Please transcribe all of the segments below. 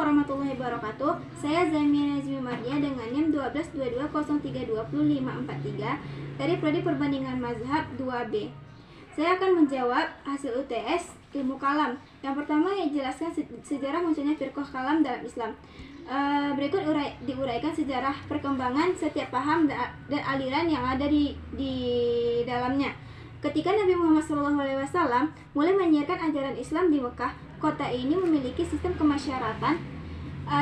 warahmatullahi wabarakatuh. Saya Zamia Nazmi Maria dengan NIM 12203203543 dari Prodi Perbandingan Mazhab 2B. Saya akan menjawab hasil UTS ilmu kalam. Yang pertama jelaskan sejarah munculnya firqah kalam dalam Islam. Berikut diuraikan sejarah perkembangan setiap paham dan aliran yang ada di dalamnya. Ketika Nabi Muhammad SAW mulai menyiarkan ajaran Islam di Mekah, kota ini memiliki sistem kemasyarakatan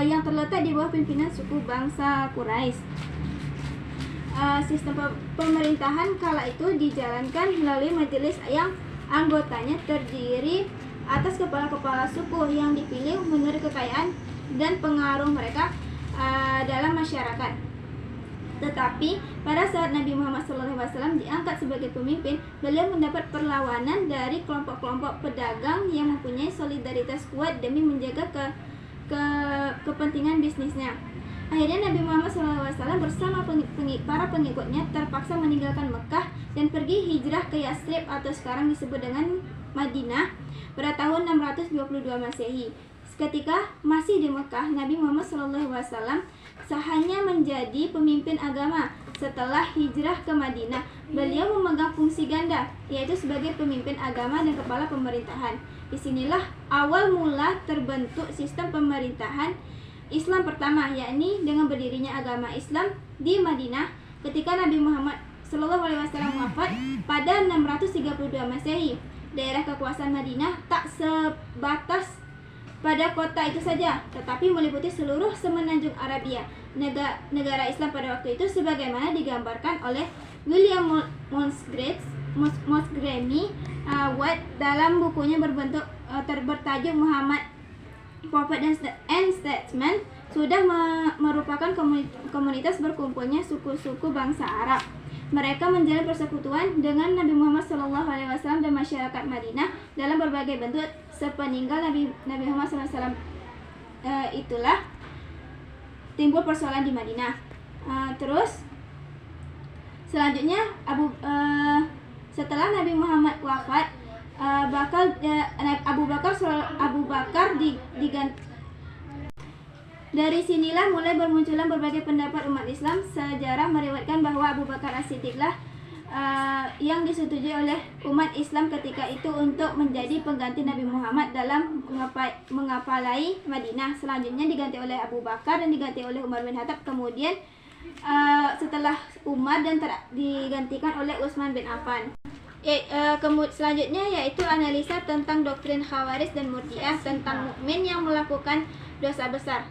yang terletak di bawah pimpinan suku bangsa Quraisy. Sistem pemerintahan kala itu dijalankan melalui majelis yang anggotanya terdiri atas kepala-kepala suku yang dipilih menurut kekayaan dan pengaruh mereka dalam masyarakat. Tetapi pada saat Nabi Muhammad SAW diangkat sebagai pemimpin, beliau mendapat perlawanan dari kelompok-kelompok pedagang yang mempunyai solidaritas kuat demi menjaga kepentingan bisnisnya. Akhirnya Nabi Muhammad SAW bersama para pengikutnya terpaksa meninggalkan Mekah dan pergi hijrah ke Yathrib atau sekarang disebut dengan Madinah pada tahun 622 Masehi. Ketika masih di Mekah, Nabi Muhammad SAW hanya menjadi pemimpin agama. Setelah hijrah ke Madinah, beliau memegang fungsi ganda, yaitu sebagai pemimpin agama dan kepala pemerintahan. Disinilah awal mula terbentuk sistem pemerintahan Islam pertama, yakni dengan berdirinya agama Islam di Madinah ketika Nabi Muhammad SAW wafat pada 632 Masehi. Daerah kekuasaan Madinah tak sebatas pada kota itu saja, tetapi meliputi seluruh semenanjung Arabia, negara Islam pada waktu itu, sebagaimana digambarkan oleh William Montgomery Watt dalam bukunya bertajuk Muhammad Prophet and Statesman. Sudah merupakan komunitas berkumpulnya suku-suku bangsa Arab. Mereka menjalin persekutuan dengan Nabi Muhammad SAW dan masyarakat Madinah dalam berbagai bentuk sepeninggal Nabi Muhammad SAW. Itulah timbul persoalan di Madinah. Terus selanjutnya setelah Nabi Muhammad wafat, Abu Bakar diganti. Dari sinilah mulai bermunculan berbagai pendapat umat Islam. Sejarah meriwayatkan bahwa Abu Bakar As-Siddiqlah yang disetujui oleh umat Islam ketika itu untuk menjadi pengganti Nabi Muhammad dalam mengapalai Madinah. Selanjutnya diganti oleh Abu Bakar dan diganti oleh Umar bin Khattab. Kemudian setelah Umar dan digantikan oleh Utsman bin Affan. Selanjutnya yaitu analisa tentang doktrin Khawarij dan Murji'ah tentang mukmin yang melakukan dosa besar.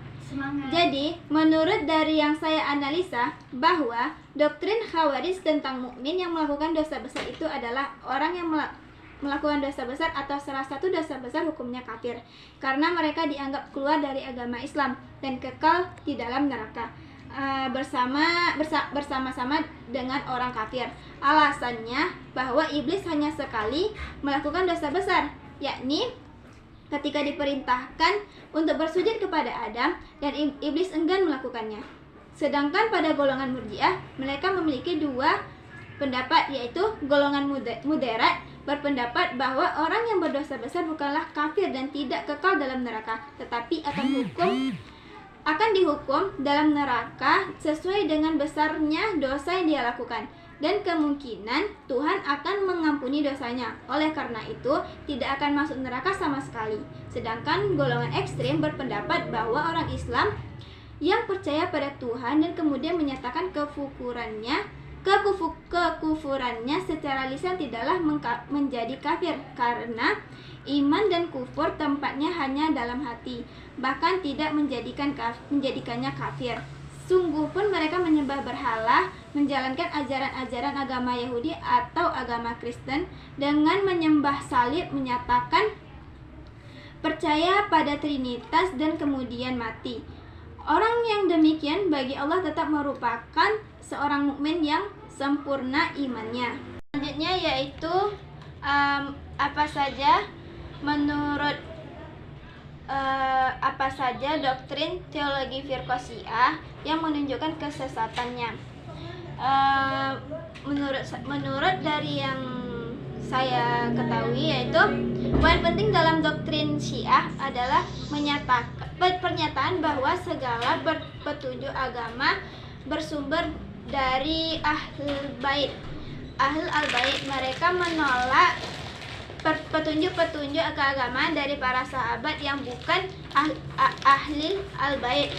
Jadi, menurut dari yang saya analisa, bahwa doktrin Khawarij tentang mukmin yang melakukan dosa besar itu adalah orang yang melakukan dosa besar atau salah satu dosa besar hukumnya kafir, karena mereka dianggap keluar dari agama Islam dan kekal di dalam neraka bersama-sama dengan orang kafir. Alasannya bahwa iblis hanya sekali melakukan dosa besar, yakni ketika diperintahkan untuk bersujud kepada Adam dan iblis enggan melakukannya. Sedangkan pada golongan Murji'ah, mereka memiliki dua pendapat, yaitu golongan moderat berpendapat bahwa orang yang berdosa besar bukanlah kafir dan tidak kekal dalam neraka, tetapi akan dihukum dalam neraka sesuai dengan besarnya dosa yang dia lakukan, dan kemungkinan Tuhan akan mengampuni dosanya. Oleh karena itu, tidak akan masuk neraka sama sekali. Sedangkan golongan ekstrim berpendapat bahwa orang Islam yang percaya pada Tuhan dan kemudian menyatakan kekufurannya secara lisan tidaklah menjadi kafir, karena iman dan kufur tempatnya hanya dalam hati, bahkan tidak menjadikannya kafir. Sungguh pun mereka menyembah berhala, menjalankan ajaran-ajaran agama Yahudi atau agama Kristen, dengan menyembah salib, menyatakan percaya pada Trinitas dan kemudian mati. Orang yang demikian bagi Allah tetap merupakan seorang mukmin yang sempurna imannya. Selanjutnya yaitu apa saja doktrin teologi firqah Syiah yang menunjukkan kesesatannya. Menurut dari yang saya ketahui, yaitu poin penting dalam doktrin Syiah adalah menyatakan pernyataan bahwa segala petunjuk agama bersumber dari Ahlul Bait. Mereka menolak petunjuk-petunjuk keagamaan dari para sahabat yang bukan ahli al-bait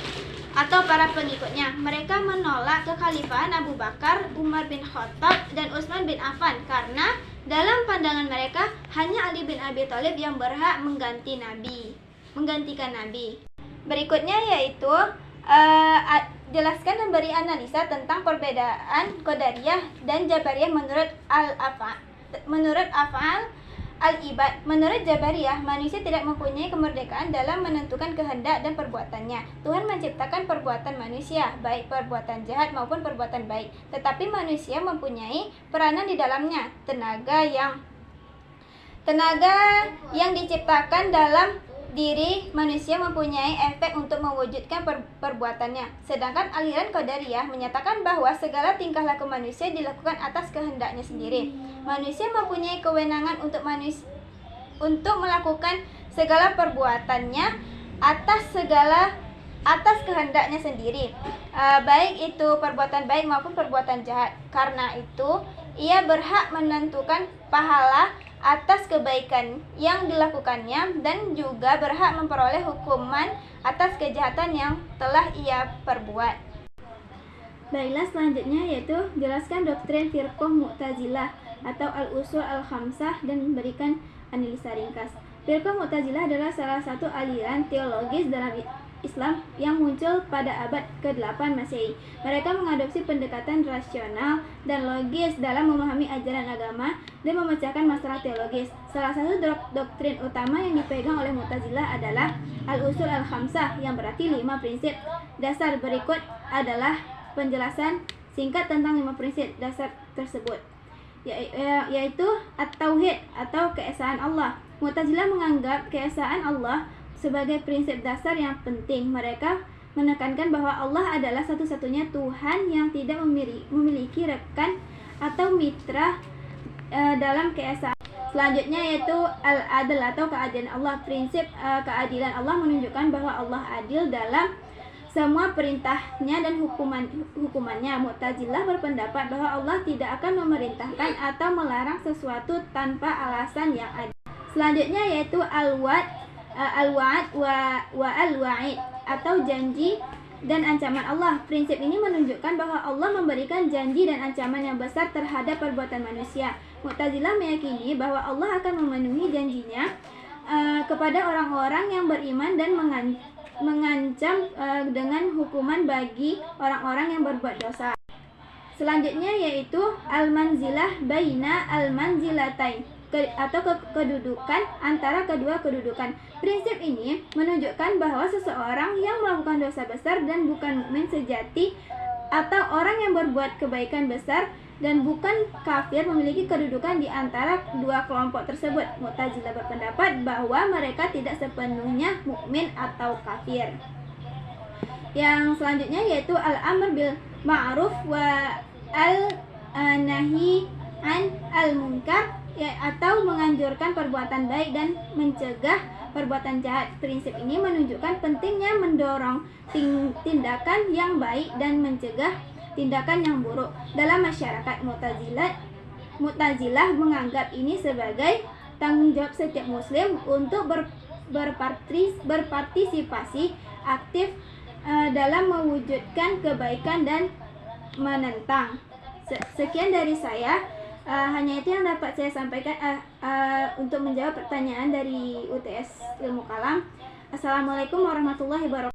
atau para pengikutnya. Mereka menolak kekhalifahan Abu Bakar, Umar bin Khattab, dan Utsman bin Affan karena dalam pandangan mereka hanya Ali bin Abi Thalib yang berhak menggantikan Nabi. Berikutnya yaitu jelaskan dan beri analisa tentang perbedaan Qadariyah dan Jabariyah menurut af'al al-ibad. Menurut Jabariyah, manusia tidak mempunyai kemerdekaan dalam menentukan kehendak dan perbuatannya. Tuhan menciptakan perbuatan manusia, baik perbuatan jahat maupun perbuatan baik. Tetapi manusia mempunyai peranan di dalamnya, tenaga yang diciptakan dalam diri manusia mempunyai efek untuk mewujudkan perbuatannya. Sedangkan aliran Qadariyah menyatakan bahwa segala tingkah laku manusia dilakukan atas kehendaknya sendiri. Manusia mempunyai kewenangan untuk melakukan segala perbuatannya atas kehendaknya sendiri, baik itu perbuatan baik maupun perbuatan jahat. Karena itu, ia berhak menentukan pahala atas kebaikan yang dilakukannya dan juga berhak memperoleh hukuman atas kejahatan yang telah ia perbuat. Baiklah, selanjutnya yaitu jelaskan doktrin Firqah Mu'tazilah atau al-usul al-khamsah dan berikan analisa ringkas. Firqah Mu'tazilah adalah salah satu aliran teologis dalam Islam yang muncul pada abad ke-8 Masehi. Mereka mengadopsi pendekatan rasional dan logis dalam memahami ajaran agama dan memecahkan masalah teologis. Salah satu doktrin utama yang dipegang oleh Mu'tazilah adalah al-usul al-khamsah, yang berarti 5 prinsip dasar. Berikut adalah penjelasan singkat tentang 5 prinsip dasar tersebut, yaitu at-tauhid atau keesaan Allah. Mu'tazilah menganggap keesaan Allah sebagai prinsip dasar yang penting. Mereka menekankan bahwa Allah adalah satu-satunya Tuhan yang tidak memiliki rekan atau mitra dalam keesaan. Selanjutnya yaitu al-adl atau keadilan Allah. Prinsip keadilan Allah menunjukkan bahwa Allah adil dalam semua perintahnya dan hukumannya. Mu'tazilah berpendapat bahwa Allah tidak akan memerintahkan atau melarang sesuatu tanpa alasan yang adil. Selanjutnya yaitu al-wa'ad wa al-wa'id atau janji dan ancaman Allah. Prinsip ini menunjukkan bahwa Allah memberikan janji dan ancaman yang besar terhadap perbuatan manusia. Mu'tazilah meyakini bahwa Allah akan memenuhi janjinya kepada orang-orang yang beriman dan mengancam dengan hukuman bagi orang-orang yang berbuat dosa. Selanjutnya yaitu al-manzilah baina al-manzilatain atau kedudukan antara kedua kedudukan. Prinsip ini menunjukkan bahwa seseorang yang melakukan dosa besar dan bukan mukmin sejati atau orang yang berbuat kebaikan besar dan bukan kafir memiliki kedudukan di antara dua kelompok tersebut. Mu'tazilah berpendapat bahwa mereka tidak sepenuhnya mukmin atau kafir. Yang selanjutnya yaitu al-amr bil ma'ruf wa al-nahi an al-munkar, atau menganjurkan perbuatan baik dan mencegah perbuatan jahat. Prinsip ini menunjukkan pentingnya mendorong tindakan yang baik dan mencegah tindakan yang buruk dalam masyarakat. Mu'tazilah menganggap ini sebagai tanggung jawab setiap muslim untuk berpartisipasi aktif dalam mewujudkan kebaikan dan menentang. Sekian dari saya. Hanya itu yang dapat saya sampaikan untuk menjawab pertanyaan dari UTS Ilmu Kalam. Assalamualaikum warahmatullahi wabarakatuh.